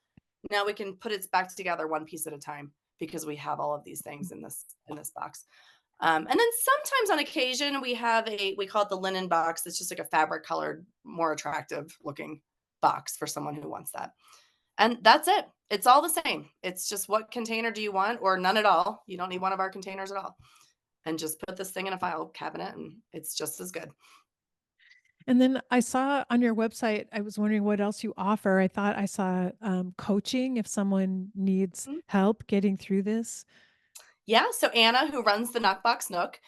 Now we can put it back together one piece at a time because we have all of these things in this box. And then sometimes on occasion we call it the linen box. It's just like a fabric colored, more attractive looking box for someone who wants that. And that's it. It's all the same. It's just what container do you want or none at all. You don't need one of our containers at all. And just put this thing in a file cabinet and it's just as good. And then I saw on your website, I was wondering what else you offer. I thought I saw coaching if someone needs Mhm. help getting through this. Yeah. So Anna, who runs the Knockbox Nook,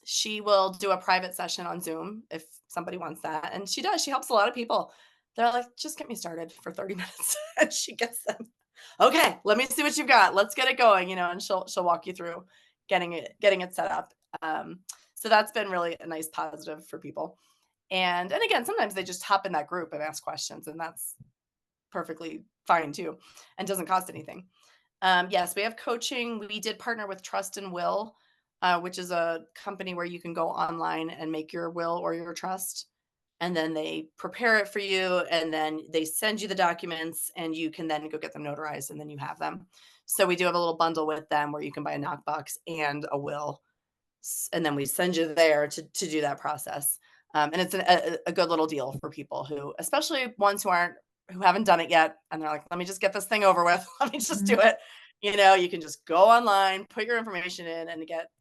she will do a private session on Zoom if somebody wants that. And she does. She helps a lot of people. They're like, just get me started for 30 minutes. And she gets them. Okay, let me see what you've got. Let's get it going, and she'll walk you through getting it set up. So that's been really a nice positive for people. And again, sometimes they just hop in that group and ask questions, and that's perfectly fine too, and doesn't cost anything. Yes, we have coaching. We did partner with Trust and Will, which is a company where you can go online and make your will or your trust. And then they prepare it for you, and then they send you the documents, and you can then go get them notarized, and then you have them. So we do have a little bundle with them where you can buy a knockbox and a will, and then we send you there to do that process. And it's a good little deal for people who, especially ones who haven't done it yet, and they're like, "Let me just get this thing over with. Let me just do Mhm. it." You can just go online, put your information in, and get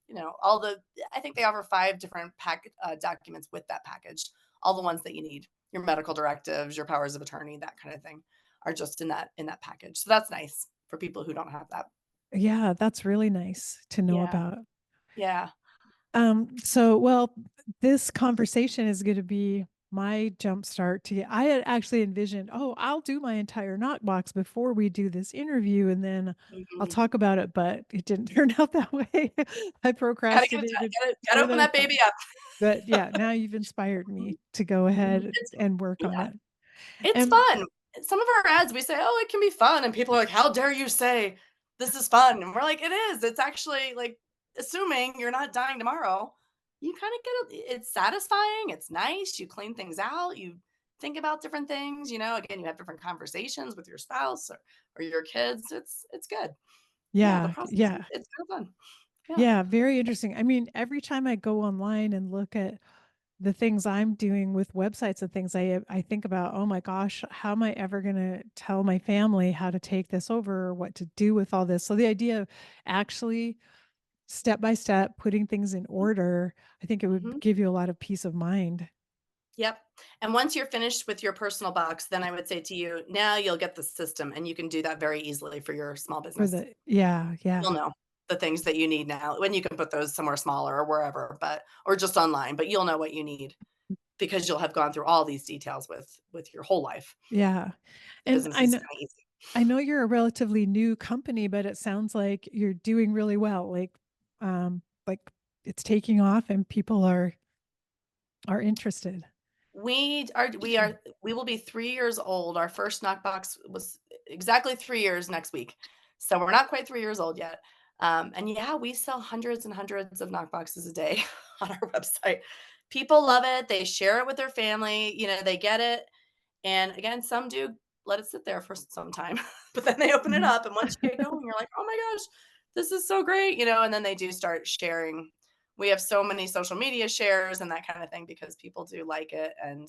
all the. I think they offer 5 different documents with that package, all the ones that you need. your medical directives, your powers of attorney, that kind of thing are just in that package. So that's nice for people who don't have that. Yeah, that's really nice to know Yeah. about. Yeah. Well, this conversation is going to be my jump start to I had actually envisioned, oh, I'll do my entire knockbox before we do this interview and then I'll Mhm. talk about it, but it didn't turn out that way. I Gotta get it done. procrastinated Gotta more open than I that thought. baby up. But yeah, now you've inspired Mhm. me to go Mhm. ahead and work on Yeah. it. It's And fun. Some of our ads, we say, "Oh, it can be fun," and people are like, "How dare you say this is fun?" And we're like, "It is. It's actually, like, assuming you're not dying tomorrow, you kinda get it's satisfying, it's nice, you clean things out, you think about different things, again, you have different conversations with your spouse or your kids. It's good. Yeah, the yeah, process yeah. it's kinda fun. Yeah. Yeah, very interesting. I mean, every time I go online and look at the things I'm doing with websites and things, I think about, oh my gosh, how am I ever going to tell my family how to take this over or what to do with all this? So the idea of actually step by step putting things in order, I think it would Mhm. give you a lot of peace of mind Yep. And once you're finished with your personal box, then I would say to you, now you'll get the system and you can do that very easily for your small for business. the yeah, You'll yeah. know the things that you need now when you can put those somewhere smaller or wherever, or just online, but you'll know what you need because you'll have gone through all these details with your whole life. Yeah. The And business is kind of easy. I know you're a relatively new company, but it sounds like you're doing really well. Like it's taking off and people are interested. We will be 3 years old. Our first Knockbox was exactly 3 years next week. So we're not quite 3 years old yet. And yeah, we sell hundreds and hundreds of Knockboxes a day on our website. People love it. They share it with their family, they get it. And again, some do let it sit there for some time, but then they open it Mhm. up, and once you get going, you're like, "Oh my gosh, this is so great," and then they do start sharing. We have so many social media shares and that kind of thing because people do like it, and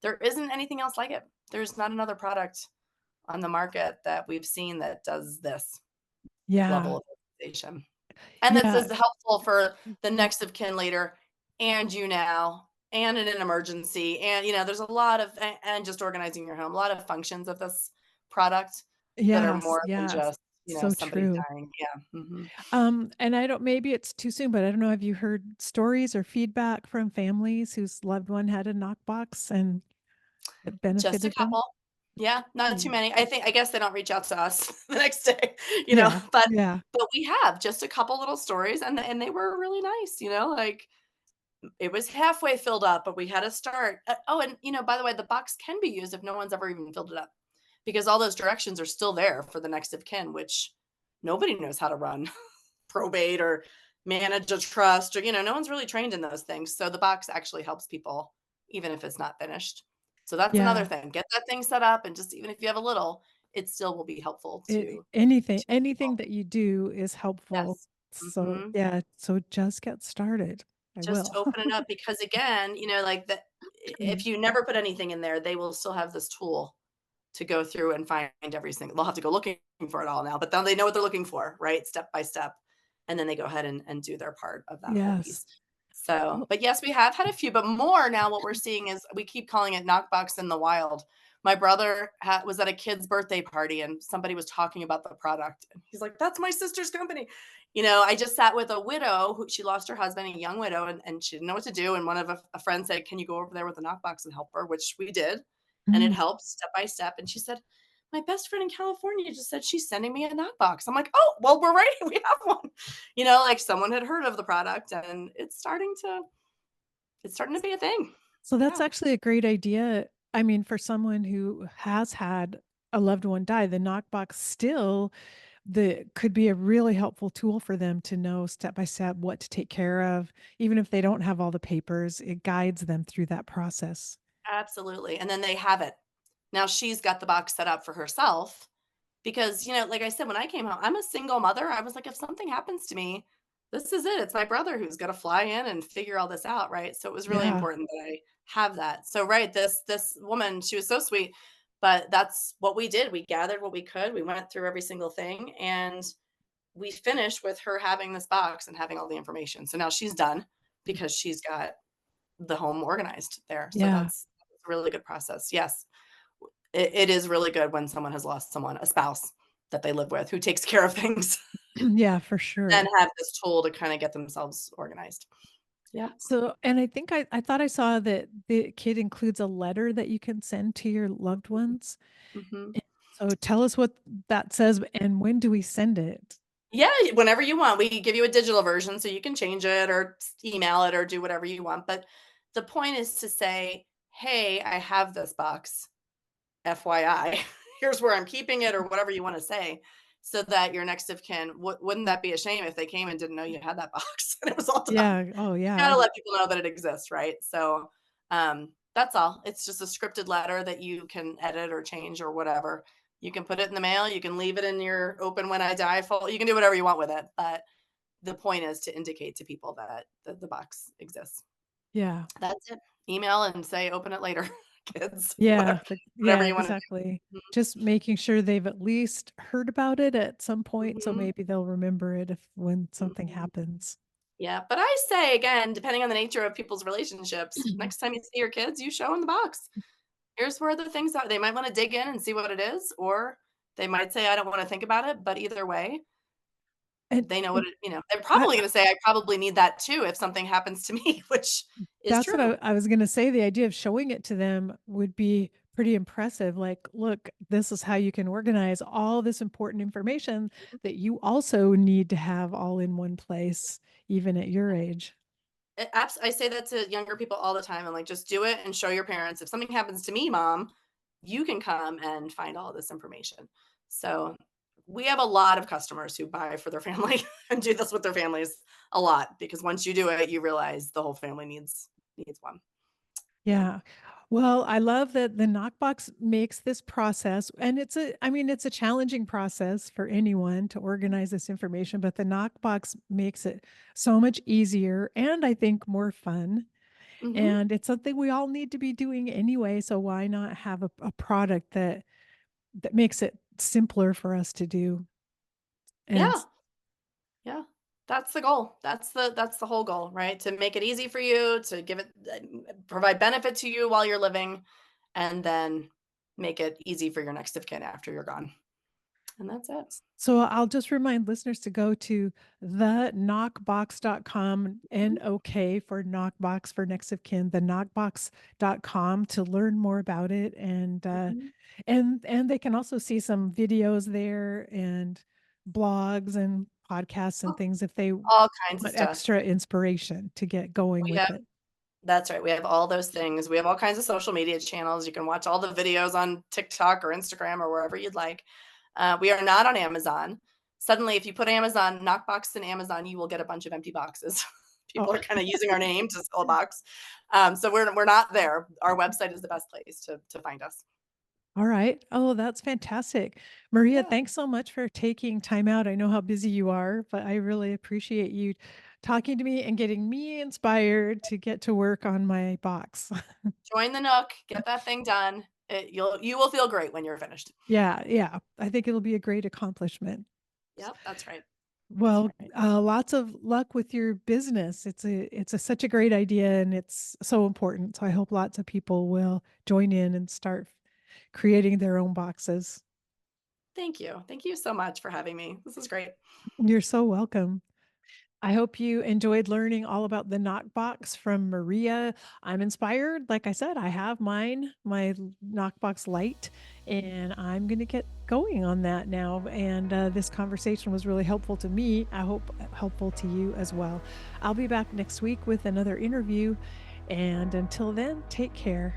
there isn't anything else like it. There's not another product on the market that we've seen that does this level Yeah. of organization. And that's Yeah. is helpful for the next of kin later and you now and in an emergency. And, there's a lot of and just organizing your home, a lot of functions of this product that are Yes, more than yes. just, So somebody true. dying. Yeah. Mhm. And I don't maybe it's too soon, but I don't know, have you heard stories or feedback from families whose loved one had a knockbox and it Just a benefited them? couple. Yeah, not too Mm. many. I guess they don't reach out to us the next day, Yeah, but yeah. we have just a couple little stories and they were really nice, like it was halfway filled up, but we had to start. Oh, and by the way, the box can be used if no one's ever even filled it up because all those directions are still there for the next of kin, which nobody knows how to run probate or manage a trust or, no one's really trained in those things. So the box actually helps people even if it's not finished. So that's another Yeah. thing. Get that thing set up and just even if you have a little, it still will be helpful Anything to anything people. that you do is helpful. Yes. So, Mhm. yeah, so just get started. I Just will. open it up because again, like that Mm. if you never put anything in there, they will still have this tool to go through and find every single they'll have to go looking for it all now, but then they know what they're looking for, right? Step by step. And then they go ahead and do their part of that whole Yes. piece. So, Well but yes, we have had a few, but more now what we're seeing is we keep calling it Knockbox in the wild. My brother was at a kid's birthday party and somebody was talking about the product. And he's like, that's my sister's company. I just sat with a widow who she lost her husband, a young widow, and she didn't know what to do. And one of a friend said, can you go over there with a Knockbox and help her? Which we did. And it mm, helped step by step. And she said, my best friend in California just said she's sending me a Knockbox. I'm like, oh, well, we're ready. We have one. Like someone had heard of the product and it's starting to be a thing. so that's Yeah, actually a great idea. I mean, for someone who has had a loved one die, the knockbox still the could be a really helpful tool for them to know step by step what to take care of. Even if they don't have all the papers, it guides them through that process. absolutely. And then they have it. Now she's got the box set up for herself because, like I said, when I came home, I'm a single mother. I was like, if something happens to me, this is it. It's my brother who's got to fly in and figure all this out, right? So it was really Yeah. important that I have that. So right, this woman, she was so sweet, but that's what we did. We gathered what we could. We went through every single thing and we finished with her having this box and having all the information. So now she's done because she's got the home organized there. So Yeah. that's a really good process. Yes, it is really good when someone has lost someone, a spouse that they live with who takes care of things, Yeah, for then sure. have this tool to kind of get themselves organized. Yep. So, and I think I thought I saw that the kit includes a letter that you can send to your loved ones. Mhm. And so tell us what that says and when do we send it? Yeah, whenever you want. We give you a digital version so you can change it or email it or do whatever you want. But the point is to say, hey, I have this box. FYI, here's where I'm keeping it or whatever you want to say. So that your next of kin wouldn't that be a shame if they came and didn't know you had that box and it was all done? Yeah. Oh, Gotta yeah. let people know that it exists, right? So that's all. It's just a scripted letter that you can edit or change or whatever. You can put it in the mail. You can leave it in your open when I die folder. You can do whatever you want with it. But the point is to indicate to people that the box exists. Yeah. That's it. Email and say, open it later, kids. Yeah. Whatever, Yeah, whatever you want to exactly. do. Just making sure they've at least heard about it at some point, so Mhm, maybe they'll remember it if when something mhm. happens. Yeah, but I say again, depending on the nature of people's relationships, next time you see your kids, you show in the box. Here's where the things are. They might want to dig in and see what it is, or they might say, I don't want to think about it. But either way, And they know what and it, they're I probably going to say, I probably need that too if something happens to me, which is That's what true. I was gonna say, the idea of showing it to them would be pretty impressive, like, "Look, this is how you can organize all this important information that you also need to have all in one place, even at your age." I say that to younger people all the time. I'm like, just do it and show your parents. If something happens to me, mom, you can come and find all this information. So we have a lot of customers who buy for their family and do this with their families a lot because once you do it, you realize the whole family needs one. Yeah. Yeah. Well, I love that the Knockbox makes this process, and I mean, it's a challenging process for anyone to organize this information, but the Knockbox makes it so much easier and I think more fun. Hmm. And it's something we all need to be doing anyway, so why not have a product that makes it simpler for us to do? And Yeah. Yeah. That's the goal. That's the whole goal, right? To make it easy for you, to give it provide benefit to you while you're living, and then make it easy for your next of kin after you're gone. And that's it. so I'll just remind listeners to go to theknockbox.com, Mhm, NOK for Knockbox for next of kin, theknockbox.com to learn more about it. mhm. And they can also see some videos there and blogs and podcasts and All things if they all kinds of want stuff. extra inspiration to get going We with have it. That's right, we have all those things. We have all kinds of social media channels. You can watch all the videos on TikTok or Instagram or wherever you'd like. We are not on Amazon. Suddenly, if you put Amazon Knockbox in Amazon, you will get a bunch of empty boxes. Oh, People are kinda using our name to sell a box. So we're not there. Our website is the best place to find us. all right. Oh, that's fantastic. Maria, Yeah, thanks so much for taking time out. I know how busy you are, but I really appreciate you talking to me and getting me inspired to get to work on my box. join the Nook, get that thing done. You will feel great when you're finished. Yeah, yeah. I think it'll be a great accomplishment. Yep, that's right. That's Well, right. lots of luck with your business. It's such a great idea and it's so important. So I hope lots of people will join in and start creating their own boxes. Thank you. Thank you so much for having me. This is great. You're so welcome. I hope you enjoyed learning all about the Knockbox from Maria. I'm inspired. Like I said, I have mine, Knockbox Lite, and I'm going to get going on that now. And this conversation was really helpful to me. I hope helpful to you as well. I'll be back next week with another interview. And until then, take care.